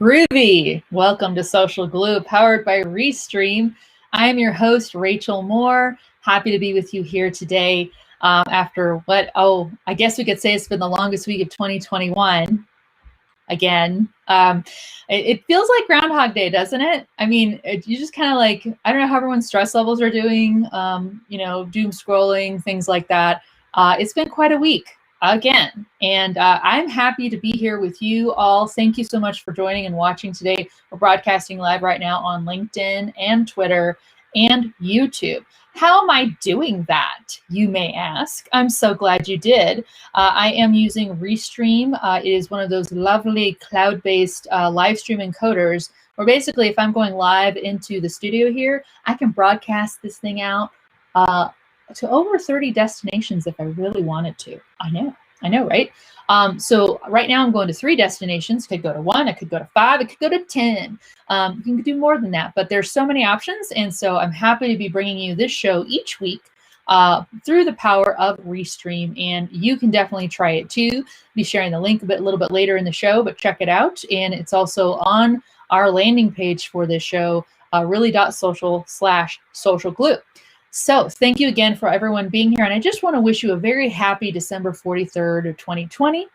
Groovy! Welcome to Social Glue, powered by Restream. I am your host, Rachel Moore. Happy to be with you here today after I guess we could say it's been the longest week of 2021. Again, it feels like Groundhog Day, doesn't it? I mean, you just kind of like, I don't know how everyone's stress levels are doing, doom scrolling, things like that. It's been quite a week again, and I'm happy to be here with you all. Thank you so much for joining and watching today. We're broadcasting live right now on LinkedIn and Twitter and YouTube. How am I doing that, you may ask? I'm so glad you did. I am using Restream. It is one of those lovely cloud-based live stream encoders where basically if I'm going live into the studio here, I can broadcast this thing out to over 30 destinations if I really wanted to. I know, right? So right now I'm going to 3 destinations. Could go to 1, I could go to 5, it could go to 10. You can do more than that, but there's so many options. And so I'm happy to be bringing you this show each week through the power of Restream. And you can definitely try it too. Be sharing the link a little bit later in the show, but check it out. And it's also on our landing page for this show, really.social/social glue. So thank you again for everyone being here. And I just want to wish you a very happy December 43rd of 2020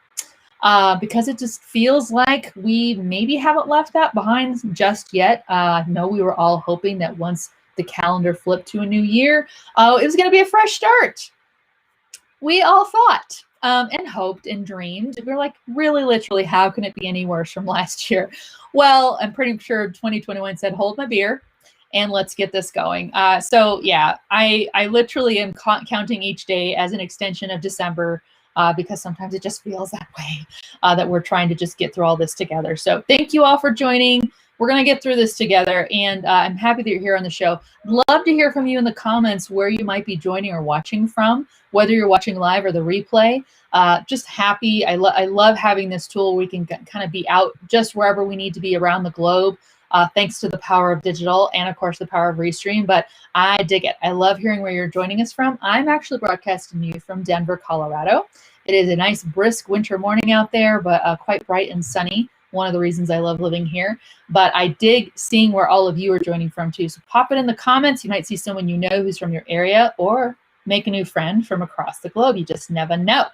because it just feels like we maybe haven't left that behind just yet. No, we were all hoping that once the calendar flipped to a new year, it was going to be a fresh start. We all thought and hoped and dreamed. We're like, really, literally, how can it be any worse from last year? Well, I'm pretty sure 2021 said, hold my beer. And let's get this going. So yeah, I literally am counting each day as an extension of December because sometimes it just feels that way, that we're trying to just get through all this together. So thank you all for joining. We're going to get through this together, and I'm happy that you're here on the show. Love to hear from you in the comments where you might be joining or watching from, whether you're watching live or the replay. Just happy. I love having this tool. We can kind of be out just wherever we need to be around the globe. Thanks to the power of digital and, of course, the power of Restream. But I dig it. I love hearing where you're joining us from. I'm actually broadcasting you from Denver, Colorado. It is a nice, brisk winter morning out there, but quite bright and sunny. One of the reasons I love living here. But I dig seeing where all of you are joining from, too. So pop it in the comments. You might see someone you know who's from your area or make a new friend from across the globe. You just never know.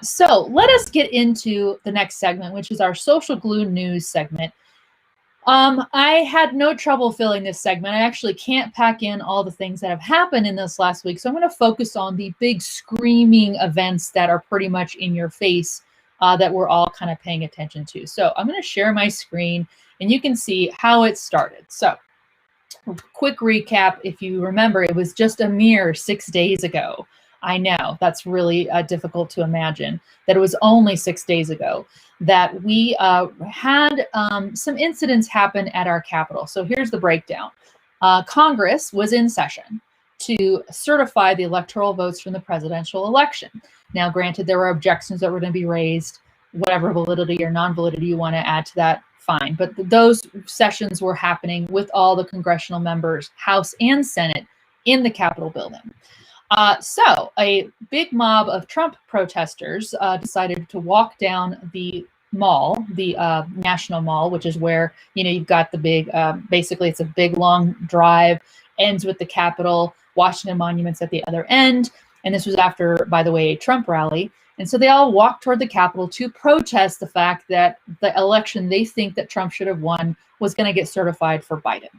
So let us get into the next segment, which is our Social Glue News segment. I had no trouble filling this segment. I actually can't pack in all the things that have happened in this last week. So I'm going to focus on the big screaming events that are pretty much in your face that we're all kind of paying attention to. So I'm going to share my screen and you can see how it started. So quick recap. If you remember, it was just a mere 6 days ago. I know that's really difficult to imagine that it was only 6 days ago that we had some incidents happen at our Capitol. So here's the breakdown. Congress was in session to certify the electoral votes from the presidential election. Now, granted, there were objections that were going to be raised, whatever validity or non-validity you want to add to that, fine. But those sessions were happening with all the congressional members, House and Senate, in the Capitol building. So a big mob of Trump protesters decided to walk down the mall, the National Mall, which is where, you've got the big, basically it's a big long drive, ends with the Capitol, Washington Monuments at the other end. And this was after, by the way, a Trump rally. And so they all walked toward the Capitol to protest the fact that the election they think that Trump should have won was going to get certified for Biden.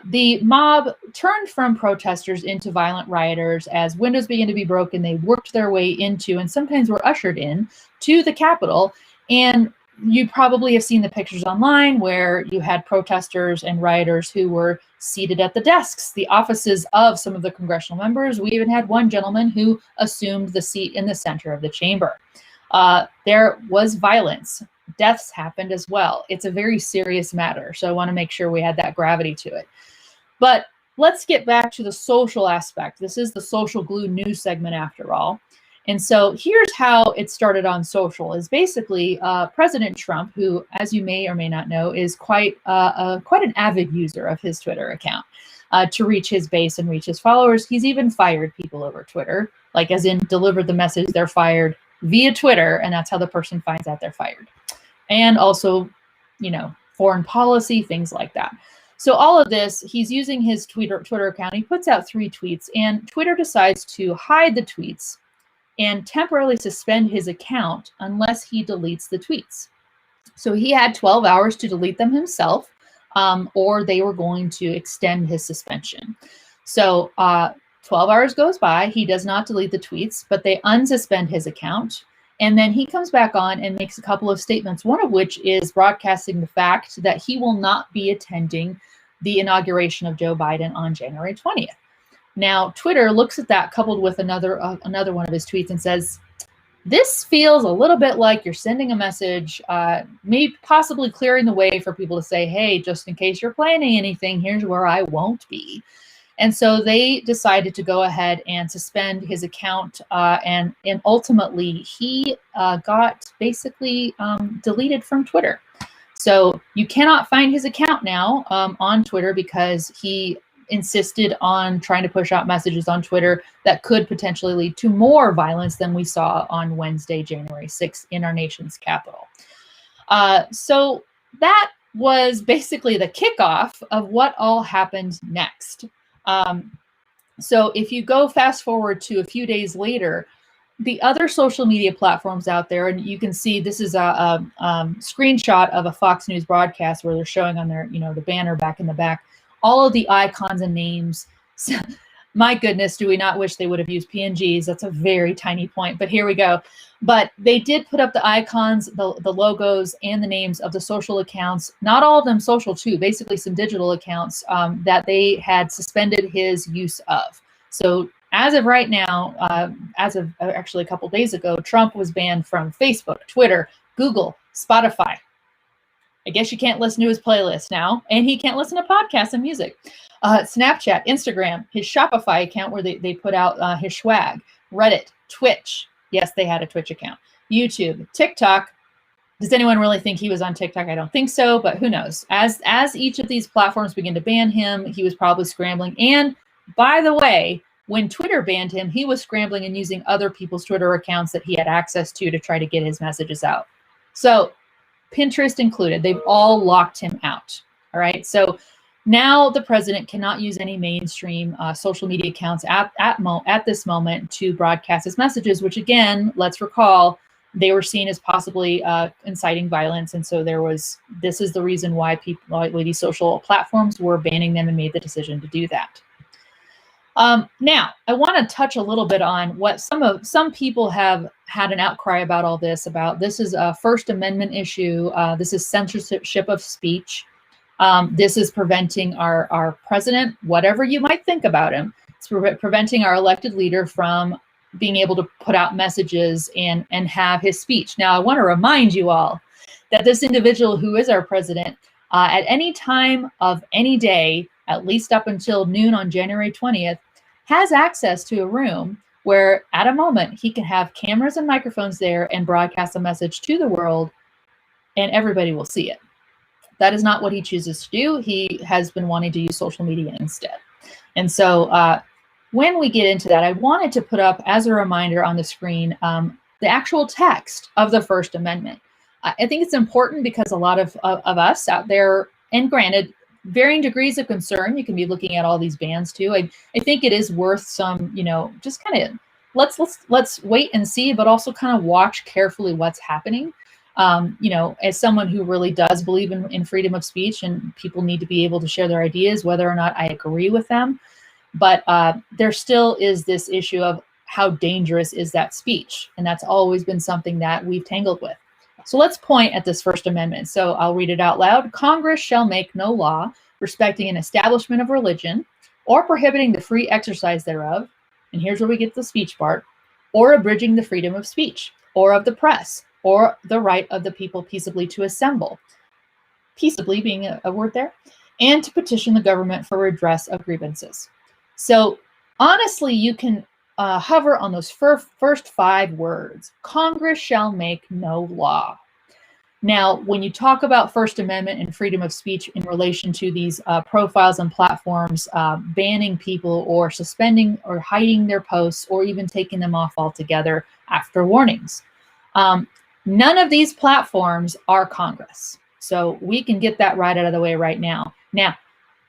The mob turned from protesters into violent rioters as windows began to be broken. They worked their way into, and sometimes were ushered in, to the Capitol. And you probably have seen the pictures online where you had protesters and rioters who were seated at the desks, the offices of some of the congressional members. We even had one gentleman who assumed the seat in the center of the chamber. There was violence. Deaths happened as well. It's a very serious matter. So I want to make sure we had that gravity to it. But let's get back to the social aspect. This is the Social Glue News segment after all. And so here's how it started on social, is basically President Trump, who, as you may or may not know, is quite an avid user of his Twitter account to reach his base and reach his followers. He's even fired people over Twitter, like as in delivered the message they're fired via Twitter, and that's how the person finds out they're fired. And also foreign policy, things like that. So all of this, he's using his Twitter account. He puts out 3 tweets, and Twitter decides to hide the tweets and temporarily suspend his account unless he deletes the tweets. So he had 12 hours to delete them himself, or they were going to extend his suspension. So 12 hours goes by. He does not delete the tweets, but they unsuspend his account. And then he comes back on and makes a couple of statements, one of which is broadcasting the fact that he will not be attending the inauguration of Joe Biden on January 20th. Now, Twitter looks at that coupled with another one of his tweets and says, this feels a little bit like you're sending a message, maybe possibly clearing the way for people to say, hey, just in case you're planning anything, here's where I won't be. And so they decided to go ahead and suspend his account, and ultimately he got basically deleted from Twitter. So you cannot find his account now on Twitter because he insisted on trying to push out messages on Twitter that could potentially lead to more violence than we saw on Wednesday, January 6th in our nation's capital. So that was basically the kickoff of what all happened next. So if you go fast forward to a few days later, the other social media platforms out there, and you can see this is a screenshot of a Fox News broadcast where they're showing on their, the banner back in the back, all of the icons and names. My goodness, do we not wish they would have used PNGs? That's a very tiny point, but here we go. But they did put up the icons, the logos, and the names of the social accounts, not all of them social too, basically some digital accounts that they had suspended his use of. So as of right now, as of actually a couple days ago, Trump was banned from Facebook, Twitter, Google, Spotify. I guess you can't listen to his playlist now, and he can't listen to podcasts and music. Snapchat, Instagram, his Shopify account where they put out his swag, Reddit, Twitch. Yes, they had a Twitch account. YouTube, TikTok. Does anyone really think he was on TikTok? I don't think so, but who knows? As each of these platforms began to ban him, he was probably scrambling. And by the way, when Twitter banned him, he was scrambling and using other people's Twitter accounts that he had access to try to get his messages out. So Pinterest included, they've all locked him out. All right. So now the president cannot use any mainstream social media accounts at this moment to broadcast his messages, which again, let's recall, they were seen as possibly inciting violence. And so this is the reason why these social platforms were banning them and made the decision to do that. Now, I want to touch a little bit on what some people have had an outcry about all this. This is a First Amendment issue. This is censorship of speech. This is preventing our president, whatever you might think about him, it's preventing our elected leader from being able to put out messages and have his speech. Now, I want to remind you all that this individual who is our president, at any time of any day, at least up until noon on January 20th, has access to a room where at a moment he can have cameras and microphones there and broadcast a message to the world, and everybody will see it. That is not what he chooses to do. He has been wanting to use social media instead. And so when we get into that, I wanted to put up as a reminder on the screen the actual text of the First Amendment. I think it's important because a lot of us out there, and granted, varying degrees of concern, you can be looking at all these bans too. I think it is worth some, just kind of let's wait and see, but also kind of watch carefully what's happening. As someone who really does believe in freedom of speech, and people need to be able to share their ideas, whether or not I agree with them. But there still is this issue of how dangerous is that speech. And that's always been something that we've tangled with. So let's point at this First Amendment. So I'll read it out loud. Congress shall make no law respecting an establishment of religion or prohibiting the free exercise thereof. And here's where we get the speech part, or abridging the freedom of speech or of the press, or the right of the people peaceably to assemble, peaceably being a word there, and to petition the government for redress of grievances. So honestly, you can hover on those first 5 words. Congress shall make no law. Now, when you talk about First Amendment and freedom of speech in relation to these profiles and platforms banning people or suspending or hiding their posts or even taking them off altogether after warnings, none of these platforms are Congress. So we can get that right out of the way right now. Now,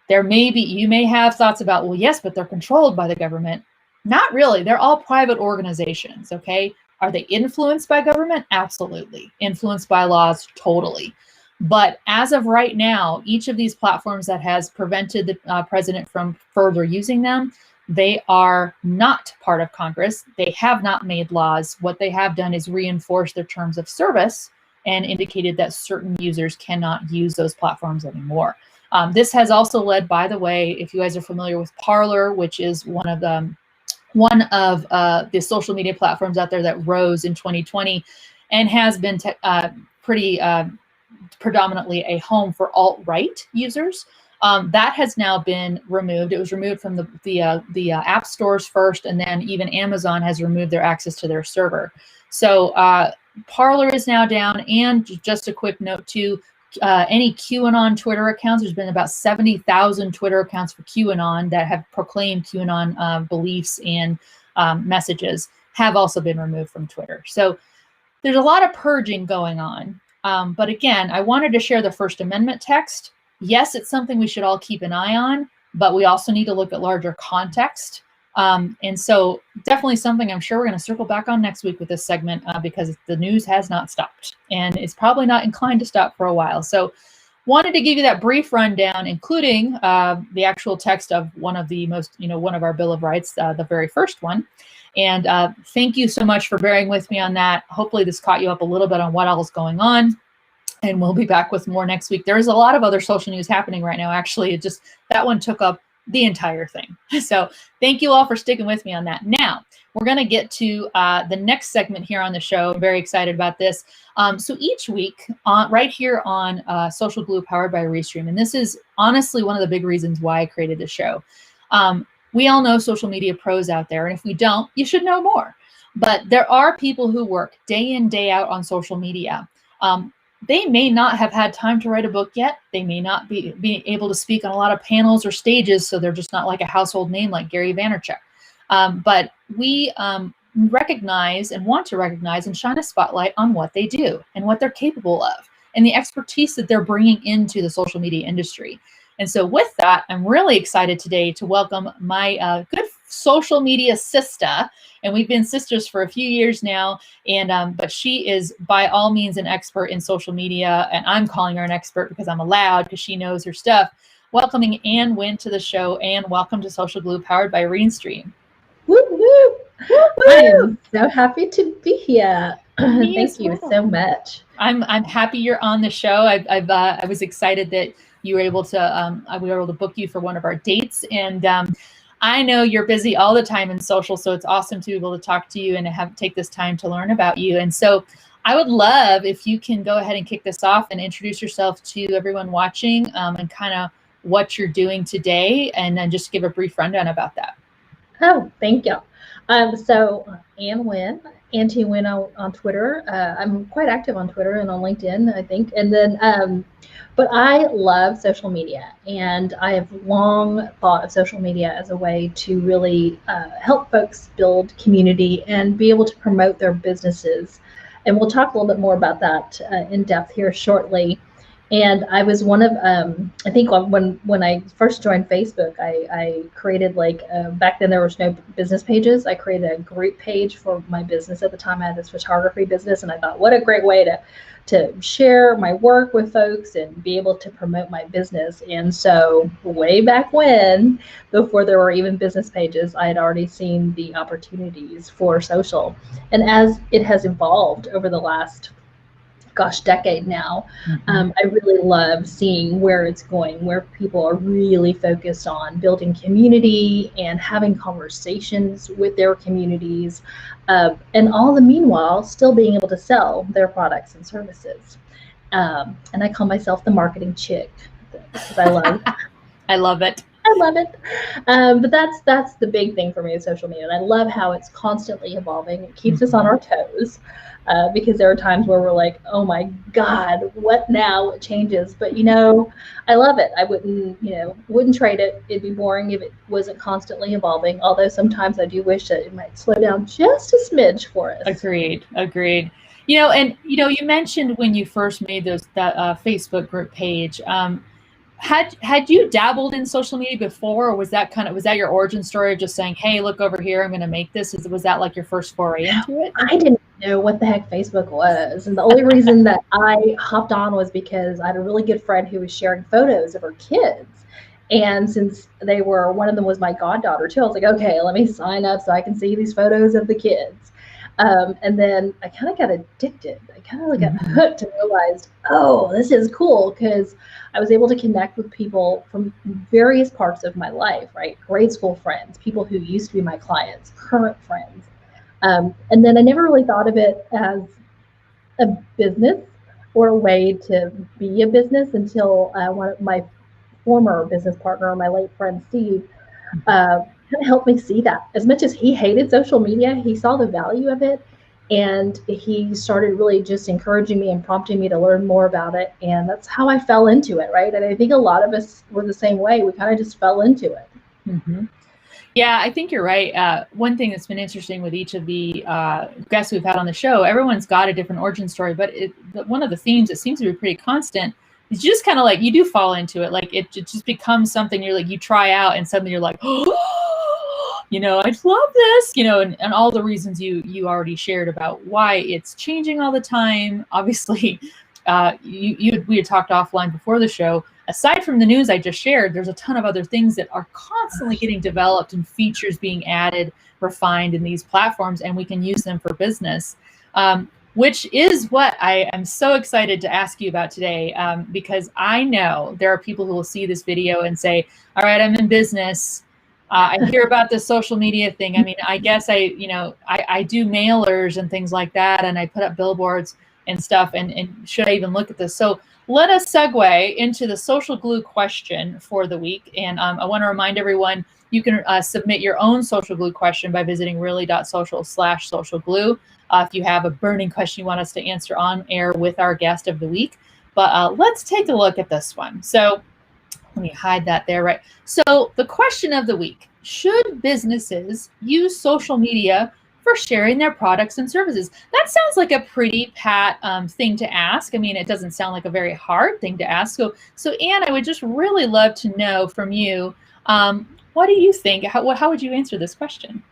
you may have thoughts about, well, yes, but they're controlled by the government. Not really. They're all private organizations, okay? Are they influenced by government? Absolutely. Influenced by laws? Totally. But as of right now, each of these platforms that has prevented the president from further using them, they are not part of Congress. They have not made laws. What they have done is reinforce their terms of service and indicated that certain users cannot use those platforms anymore. This has also led, by the way, if you guys are familiar with Parler, which is one of the social media platforms out there that rose in 2020 and has been pretty predominantly a home for alt-right users. That has now been removed. It was removed from the app stores first, and then even Amazon has removed their access to their server. So Parler is now down. And just a quick note too, any QAnon Twitter accounts, there's been about 70,000 Twitter accounts for QAnon that have proclaimed QAnon beliefs and messages have also been removed from Twitter. So there's a lot of purging going on. But again, I wanted to share the First Amendment text. Yes, it's something we should all keep an eye on, but we also need to look at larger context. And so definitely something I'm sure we're going to circle back on next week with this segment because the news has not stopped and it's probably not inclined to stop for a while. So wanted to give you that brief rundown, including the actual text of one of our Bill of Rights, the very first one. And thank you so much for bearing with me on that. Hopefully this caught you up a little bit on what else is going on. And we'll be back with more next week. There's a lot of other social news happening right now. Actually, that one took up the entire thing. So thank you all for sticking with me on that. Now, we're going to get to the next segment here on the show. I'm very excited about this. So each week, right here on Social Glue powered by Restream, and this is honestly one of the big reasons why I created this show. We all know social media pros out there, and if we don't, you should know more. But there are people who work day in, day out on social media. They may not have had time to write a book yet. They may not be able to speak on a lot of panels or stages, so they're just not like a household name like Gary Vaynerchuk. But we recognize and want to recognize and shine a spotlight on what they do and what they're capable of and the expertise that they're bringing into the social media industry. And so with that, I'm really excited today to welcome my good social media sister. And we've been sisters for a few years now. And but she is by all means an expert in social media. And I'm calling her an expert because I'm allowed, because she knows her stuff. Welcoming Anh Nguyen to the show. And welcome to Social Glue powered by Restream. Woo, woo. I am so happy to be here. Thank you so much. I'm happy you're on the show. I was excited that you were able to we were able to book you for one of our dates, and I know you're busy all the time in social, so it's awesome to be able to talk to you and take this time to learn about you. And so I would love if you can go ahead and kick this off and introduce yourself to everyone watching and kind of what you're doing today, and then just give a brief rundown about that. Oh, thank you. So Anh Nguyen, Auntie Nguyen on Twitter. I'm quite active on Twitter and on LinkedIn, I think. And then, but I love social media, and I have long thought of social media as a way to really help folks build community and be able to promote their businesses. And we'll talk a little bit more about that in depth here shortly. And I was one of, I think when I first joined Facebook, I created back then there was no business pages. I created a group page for my business at the time. I had this photography business, and I thought, what a great way to share my work with folks and be able to promote my business. And so way back when, before there were even business pages, I had already seen the opportunities for social. And as it has evolved over the last decade now, I really love seeing where it's going, where people are really focused on building community and having conversations with their communities, and all the meanwhile still being able to sell their products and services. And I call myself the marketing chick because I love I love it. I love it. But that's the big thing for me with social media. And I love how it's constantly evolving. It keeps us on our toes. Because there are times where we're like, oh my God, what now? What changes? But I love it. I wouldn't trade it. It'd be boring if it wasn't constantly evolving. Although sometimes I do wish that it might slow down just a smidge for us. Agreed. And you mentioned when you first made that Facebook group page. Had you dabbled in social media before, or was that your origin story of just saying, "Hey, look over here, I'm going to make this"? Was that like your first foray into it? I didn't know what the heck Facebook was. And the only reason that I hopped on was because I had a really good friend who was sharing photos of her kids. And since one of them was my goddaughter too, I was like, okay, let me sign up so I can see these photos of the kids. And then I kind of got addicted. I kind of got hooked and realized, oh, this is cool, because I was able to connect with people from various parts of my life, right? Grade school friends, people who used to be my clients, current friends. And then I never really thought of it as a business or a way to be a business until one of my former business partner, my late friend Steve, kind of helped me see that. As much as he hated social media, he saw the value of it, and he started really just encouraging me and prompting me to learn more about it. And that's how I fell into it, right? And I think a lot of us were the same way. We kind of just fell into it. Mm-hmm. Yeah, I think you're right. One thing that's been interesting with each of the guests we've had on the show, everyone's got a different origin story, but one of the themes that seems to be pretty constant is just kind of like you do fall into it. Like it just becomes something you try out, and suddenly you're like, oh, I love this, and all the reasons you already shared about why it's changing all the time. Obviously, we had talked offline before the show. Aside from the news I just shared, there's a ton of other things that are constantly getting developed and features being added, refined in these platforms, and we can use them for business, which is what I am so excited to ask you about today, because I know there are people who will see this video and say, all right, I'm in business. I hear about this social media thing. I mean, I guess I do mailers and things like that, and I put up billboards and stuff, and should I even look at this? So let us segue into the social glue question for the week. And I want to remind everyone, you can submit your own social glue question by visiting really.social/social glue. If you have a burning question you want us to answer on air with our guest of the week. But let's take a look at this one. So let me hide that there, right? So the question of the week: should businesses use social media for sharing their products and services? That sounds like a pretty pat thing to ask. I mean, it doesn't sound like a very hard thing to ask. So Anne, I would just really love to know from you, what do you think? How would you answer this question?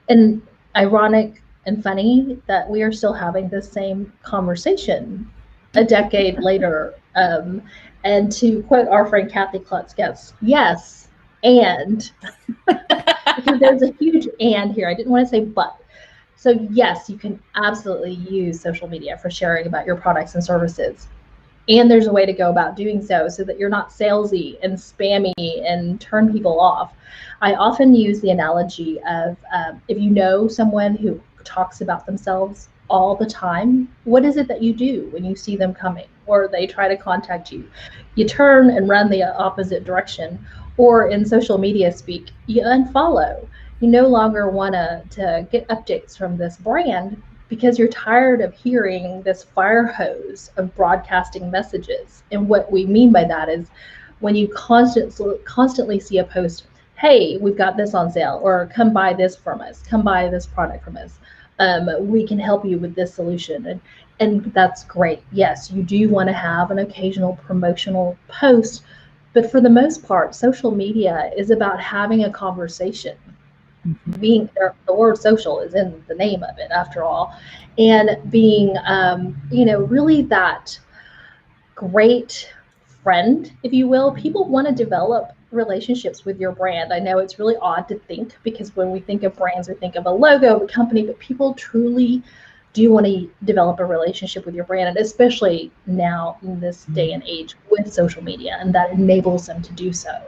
And ironic and funny that we are still having the same conversation a decade later. And to quote our friend Kathy Klutz, yes, and because there's a huge and here. I didn't want to say but. So yes, you can absolutely use social media for sharing about your products and services. And there's a way to go about doing so that you're not salesy and spammy and turn people off. I often use the analogy of if you know someone who talks about themselves all the time, what is it that you do when you see them coming or they try to contact you? You turn and run the opposite direction, or in social media speak, you unfollow. You no longer want to get updates from this brand because you're tired of hearing this fire hose of broadcasting messages. And what we mean by that is when you constantly see a post, hey, we've got this on sale, or come buy this from us, come buy this product from us. We can help you with this solution. And that's great. Yes, you do want to have an occasional promotional post, but for the most part, social media is about having a conversation. Being the word social is in the name of it after all, and being really that great friend, if you will. People want to develop relationships with your brand. I know it's really odd to think, because when we think of brands, we think of a logo of a company, but people truly do want to develop a relationship with your brand, and especially now in this day and age with social media, and that enables them to do so.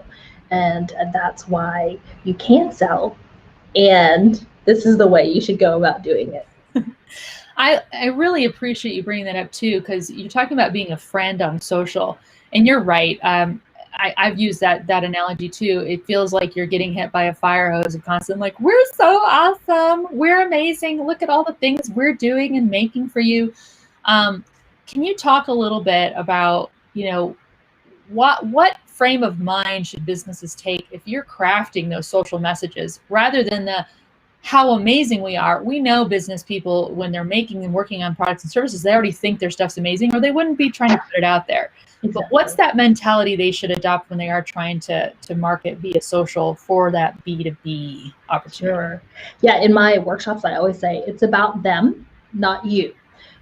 And that's why you can sell, and this is the way you should go about doing it. I really appreciate you bringing that up too, because you're talking about being a friend on social, and you're right. I've used that analogy too. It feels like you're getting hit by a fire hose and constantly like, we're so awesome, we're amazing, look at all the things we're doing and making for you. Can you talk a little bit about, what frame of mind should businesses take if you're crafting those social messages, rather than the how amazing we are. We know business people, when they're making and working on products and services, they already think their stuff's amazing, or they wouldn't be trying to put it out there. Exactly. But what's that mentality they should adopt when they are trying to market via social for that B2B opportunity? Sure. Yeah, in my workshops, I always say it's about them, not you.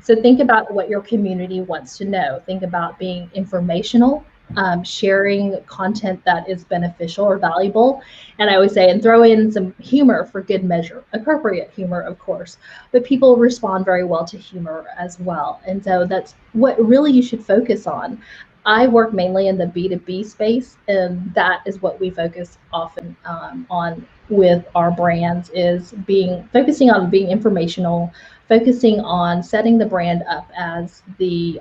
So think about what your community wants to know. Think about being informational, sharing content that is beneficial or valuable. And I always say, and throw in some humor for good measure, appropriate humor, of course. But people respond very well to humor as well. And so that's what really you should focus on. I work mainly in the B2B space, and that is what we focus often on with our brands, is focusing on being informational, focusing on setting the brand up as the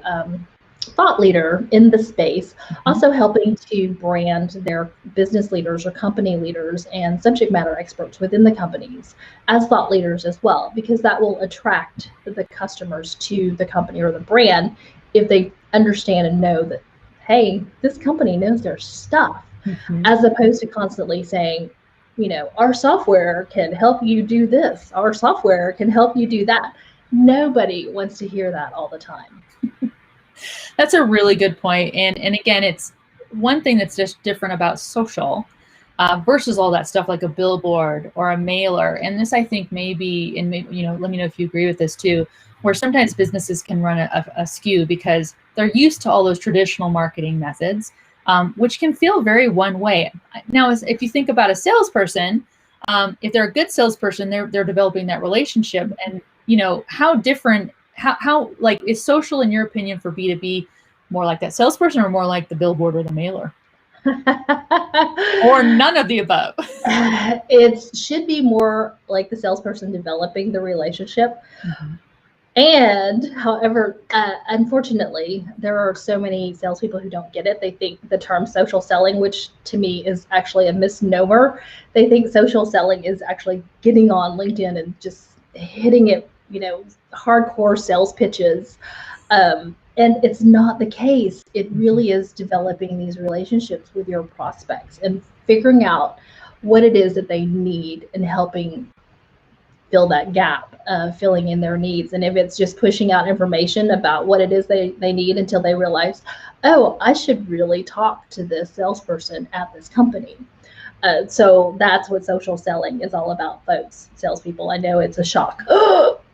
thought leader in the space, also helping to brand their business leaders or company leaders and subject matter experts within the companies as thought leaders as well, because that will attract the customers to the company or the brand if they understand and know that, hey, this company knows their stuff, as opposed to constantly saying, our software can help you do this, our software can help you do that. Nobody wants to hear that all the time. That's a really good point. And again, it's one thing that's just different about social versus all that stuff like a billboard or a mailer. And this, I think, maybe, and maybe, let me know if you agree with this too, where sometimes businesses can run a skew because they're used to all those traditional marketing methods, which can feel very one way. Now, if you think about a salesperson, if they're a good salesperson, they're developing that relationship. And, how different, how like, is social, in your opinion, for B2B more like that salesperson or more like the billboard or the mailer? Or none of the above? It should be more like the salesperson developing the relationship. And however, unfortunately, there are so many salespeople who don't get it. They think the term social selling, which to me is actually a misnomer, they think social selling is actually getting on LinkedIn and just hitting it, hardcore sales pitches. And it's not the case. It really is developing these relationships with your prospects and figuring out what it is that they need and helping fill that gap, filling in their needs. And if it's just pushing out information about what it is they need until they realize, oh, I should really talk to this salesperson at this company. So that's what social selling is all about, folks. Salespeople, I know it's a shock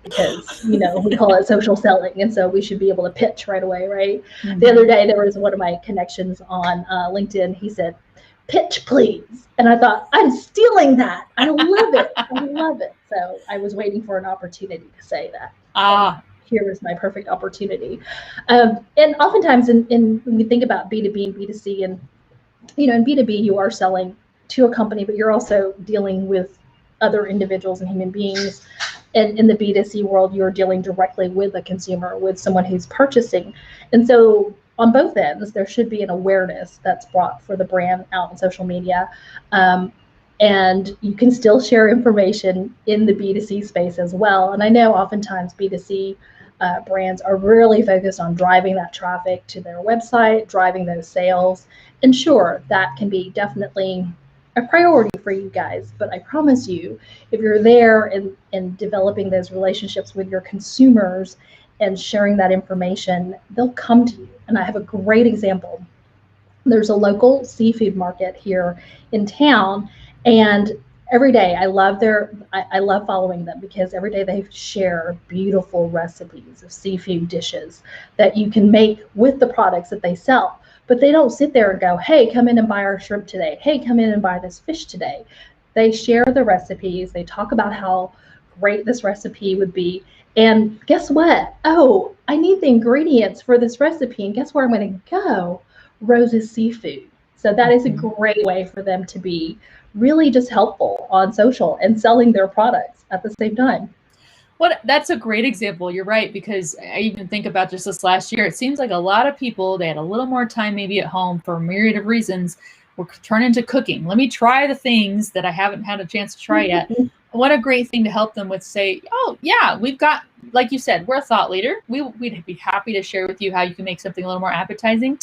because, we call it social selling. And so we should be able to pitch right away, right? The other day, there was one of my connections on LinkedIn. He said, pitch, please. And I thought, I'm stealing that. I love it. I love it. So I was waiting for an opportunity to say that. Here is my perfect opportunity. And oftentimes when we think about B2B and B2C, and, in B2B, you are selling to a company, but you're also dealing with other individuals and human beings. And in the B2C world, you're dealing directly with a consumer, with someone who's purchasing. And so on both ends, there should be an awareness that's brought for the brand out on social media. And you can still share information in the B2C space as well. And I know oftentimes B2C brands are really focused on driving that traffic to their website, driving those sales. And sure, that can be definitely a priority for you guys. But I promise you, if you're there and developing those relationships with your consumers and sharing that information, they'll come to you. And I have a great example. There's a local seafood market here in town, and every day I love following them, because every day they share beautiful recipes of seafood dishes that you can make with the products that they sell. But they don't sit there and go, hey, come in and buy our shrimp today. Hey, come in and buy this fish today. They share the recipes. They talk about how great this recipe would be. And guess what? Oh, I need the ingredients for this recipe. And guess where I'm going to go? Rose's Seafood. So that is a great way for them to be really just helpful on social and selling their products at the same time. That's a great example. You're right, because I even think about just this last year. It seems like a lot of people, they had a little more time maybe at home for a myriad of reasons, were turning to cooking. Let me try the things that I haven't had a chance to try yet. What a great thing to help them with, say, oh, yeah, we've got, like you said, we're a thought leader. We'd be happy to share with you how you can make something a little more appetizing.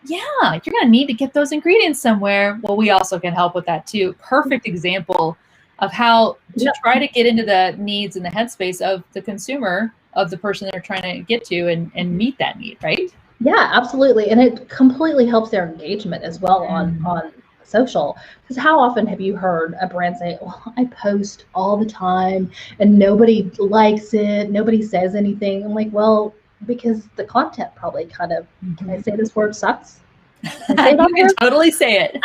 Yeah, you're going to need to get those ingredients somewhere. Well, we also can help with that too. Perfect example of how to Yep. try to get into the needs and the headspace of the consumer, of the person they're trying to get to and meet that need, right? Yeah, absolutely. And it completely helps their engagement as well Mm. on social. Because how often have you heard a brand say, "Well, I post all the time and nobody likes it, nobody says anything." I'm like, well, because the content probably kind of, can I say this word, sucks? Can I say it on You can here? totally say it.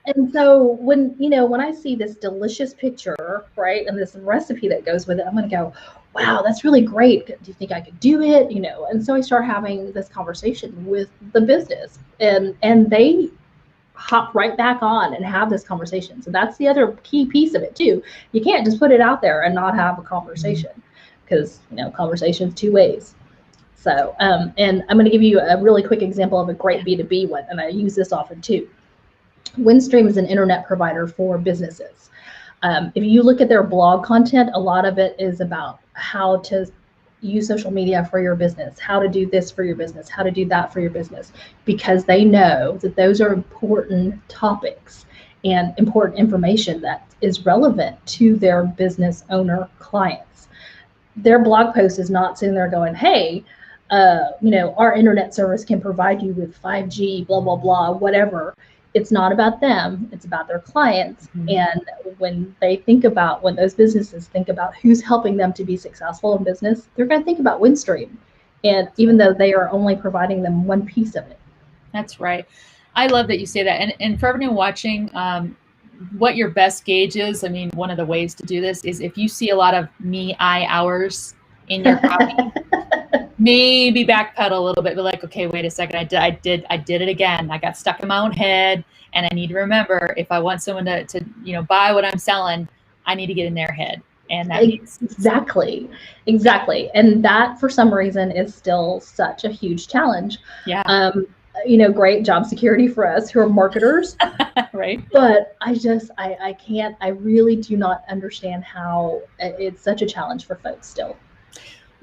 And so when I see this delicious picture, right, and this recipe that goes with it, I'm going to go, wow, that's really great. Do you think I could do it? And so I start having this conversation with the business, and they hop right back on and have this conversation. So that's the other key piece of it too. You can't just put it out there and not have a conversation, because conversation's two ways. So, and I'm going to give you a really quick example of a great B2B one, and I use this often too. Windstream is an internet provider for businesses. If you look at their blog content, a lot of it is about how to use social media for your business, how to do this for your business, how to do that for your business, because they know that those are important topics and important information that is relevant to their business owner clients. Their blog post is not sitting there going, hey, our internet service can provide you with 5G, blah, blah, blah, whatever. It's not about them, it's about their clients. And when those businesses think about who's helping them to be successful in business, they're going to think about Windstream. And even though they are only providing them one piece of it. That's right. I love that you say that. And for everyone watching, what your best gauge is, I mean, one of the ways to do this is if you see a lot of I hours in your copy, maybe backpedal a little bit, but like, okay, wait a second, I did it again. I got stuck in my own head, and I need to remember, if I want someone to buy what I'm selling, I need to get in their head. And that means exactly. And that, for some reason, is still such a huge challenge. Yeah. Great job security for us who are marketers. Right. But I really do not understand how it's such a challenge for folks still.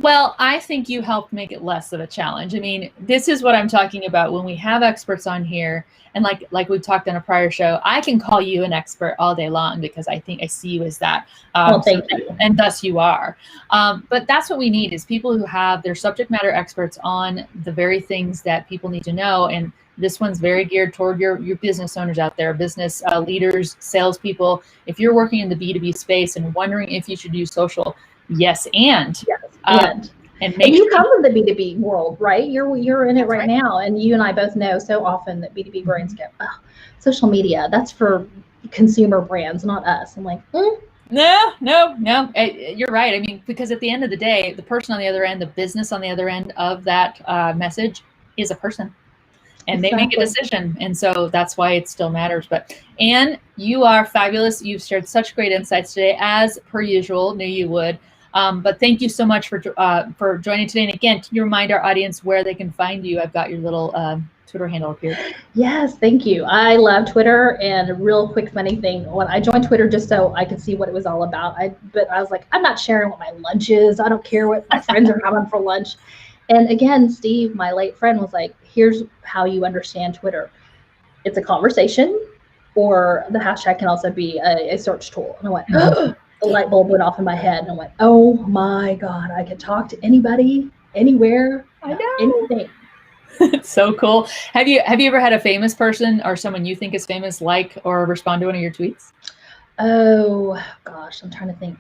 Well, I think you helped make it less of a challenge. I mean, this is what I'm talking about when we have experts on here. And like we've talked on a prior show, I can call you an expert all day long because I think I see you as that. Well, thank you. And thus you are. But that's what we need, is people who have their subject matter experts on the very things that people need to know. And this one's very geared toward your business owners out there, business leaders, salespeople. If you're working in the B2B space and wondering if you should use social, yes, and you come from the B2B world, right? You're in it right now, and you and I both know so often that B2B brands go, oh, social media, that's for consumer brands, not us. I'm like, No, you're right. I mean, because at the end of the day, the person on the other end, the business on the other end of that message is a person. And They make a decision. And so that's why it still matters. But Anne, you are fabulous. You've shared such great insights today, as per usual. Knew you would. But thank you so much for joining today. And again, can you remind our audience where they can find you? I've got your little Twitter handle up here. Yes, thank you. I love Twitter. And a real quick funny thing, when I joined Twitter just so I could see what it was all about, but I was like, I'm not sharing what my lunch is. I don't care what my friends are having for lunch. And again, Steve, my late friend, was like, here's how you understand Twitter. It's a conversation, or the hashtag can also be a search tool. And I went, the light bulb went off in my head. And I went, oh my God, I could talk to anybody, anywhere, anything. It's so cool. Have you ever had a famous person or someone you think is famous like or respond to one of your tweets? Oh gosh, I'm trying to think.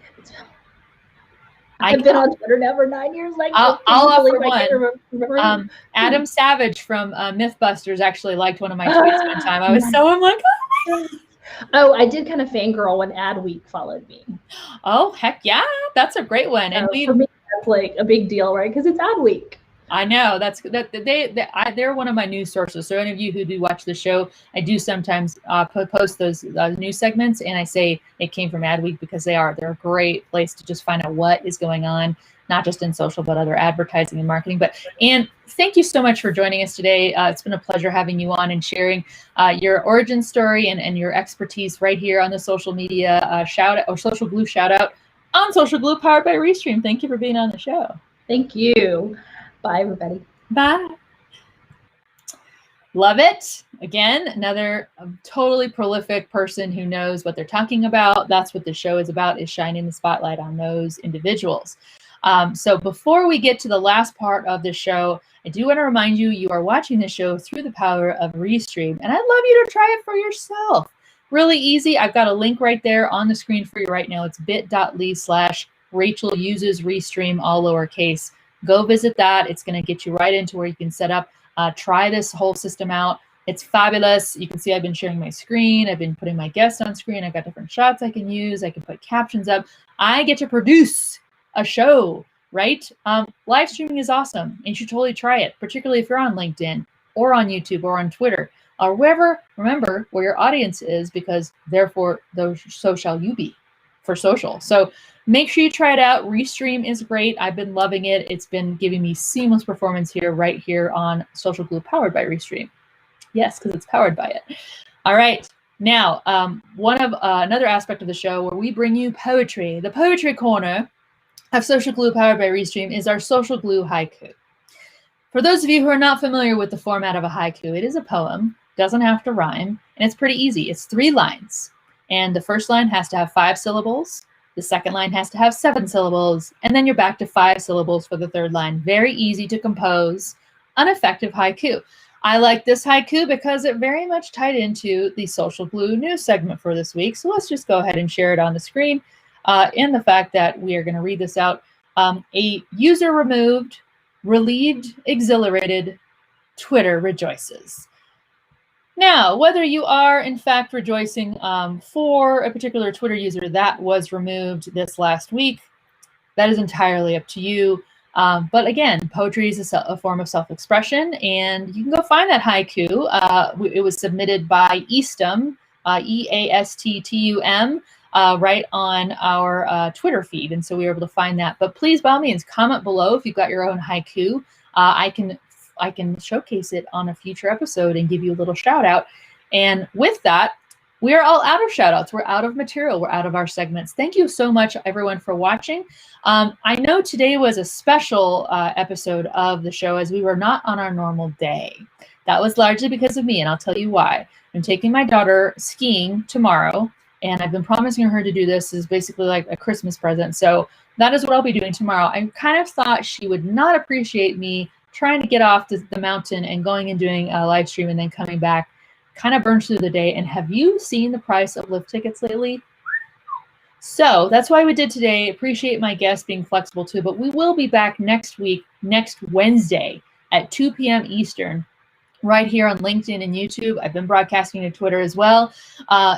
I've been on Twitter now for 9 years. Like, I'll offer one. Adam Savage from Mythbusters actually liked one of my tweets one time. I'm like, oh my God. Oh, I did kind of fangirl when Adweek followed me. Oh, heck yeah. That's a great one. And for me, that's like a big deal, right? Because it's Adweek. I know they're one of my news sources. So any of you who do watch the show, I do sometimes post those news segments, and I say it came from Adweek because they're a great place to just find out what is going on, not just in social, but other advertising and marketing. But Anne, thank you so much for joining us today. It's been a pleasure having you on and sharing your origin story and your expertise right here on the social media shout out, or Social Glue shout out on Social Glue, powered by Restream. Thank you for being on the show. Thank you. Bye, everybody. Bye. Love it. Again, another totally prolific person who knows what they're talking about. That's what the show is about, is shining the spotlight on those individuals. So before we get to the last part of the show, I do want to remind you, you are watching the show through the power of Restream, and I'd love you to try it for yourself. Really easy. I've got a link right there on the screen for you right now. It's bit.ly/Rachel uses Restream, all lowercase. Go visit that. It's going to get you right into where you can set up. Try this whole system out. It's fabulous. You can see I've been sharing my screen. I've been putting my guests on screen. I've got different shots I can use. I can put captions up. I get to produce a show, right? Live streaming is awesome, and you should totally try it, particularly if you're on LinkedIn or on YouTube or on Twitter or wherever. Remember where your audience is, because therefore so shall you be for social. So make sure you try it out. Restream is great. I've been loving it. It's been giving me seamless performance here, right here on Social Glue, powered by Restream. Yes, because it's powered by it. All right. Now, another aspect of the show where we bring you poetry. The poetry corner of Social Glue, powered by Restream, is our Social Glue Haiku. For those of you who are not familiar with the format of a haiku, it is a poem, doesn't have to rhyme, and it's pretty easy. It's 3 lines, and the first line has to have 5 syllables. The second line has to have 7 syllables, and then you're back to 5 syllables for the third line. Very easy to compose an effective haiku. I like this haiku because it very much tied into the Social Glue news segment for this week. So let's just go ahead and share it on the screen. In the fact that we are going to read this out. A user removed, relieved, exhilarated, Twitter rejoices. Now, whether you are in fact rejoicing for a particular Twitter user that was removed this last week, that is entirely up to you. But again, poetry is a form of self-expression, and you can go find that haiku. It was submitted by Eastum, E-A-S-T-T-U-M, right on our Twitter feed, and so we were able to find that. But please, by all means, comment below if you've got your own haiku. I can showcase it on a future episode and give you a little shout out. And with that, we are all out of shout outs. We're out of material. We're out of our segments. Thank you so much, everyone, for watching. I know today was a special episode of the show, as we were not on our normal day. That was largely because of me, and I'll tell you why. I'm taking my daughter skiing tomorrow, and I've been promising her to do this as basically like a Christmas present. So that is what I'll be doing tomorrow. I kind of thought she would not appreciate me trying to get off the mountain and going and doing a live stream and then coming back. Kind of burns through the day. And have you seen the price of lift tickets lately? So that's why we did today. Appreciate my guests being flexible too, but we will be back next week, next Wednesday at 2 p.m. Eastern, right here on LinkedIn and YouTube. I've been broadcasting to Twitter as well.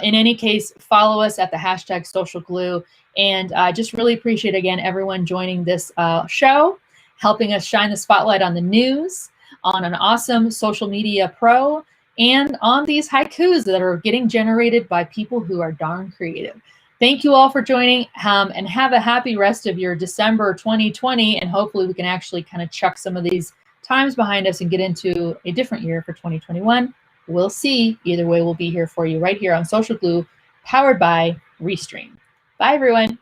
In any case, follow us at the hashtag Social Glue. And I just really appreciate, again, everyone joining this show, helping us shine the spotlight on the news, on an awesome social media pro, and on these haikus that are getting generated by people who are darn creative. Thank you all for joining, and have a happy rest of your December 2020. And hopefully we can actually kind of chuck some of these times behind us and get into a different year for 2021. We'll see. Either way, we'll be here for you right here on Social Glue, powered by Restream. Bye, everyone.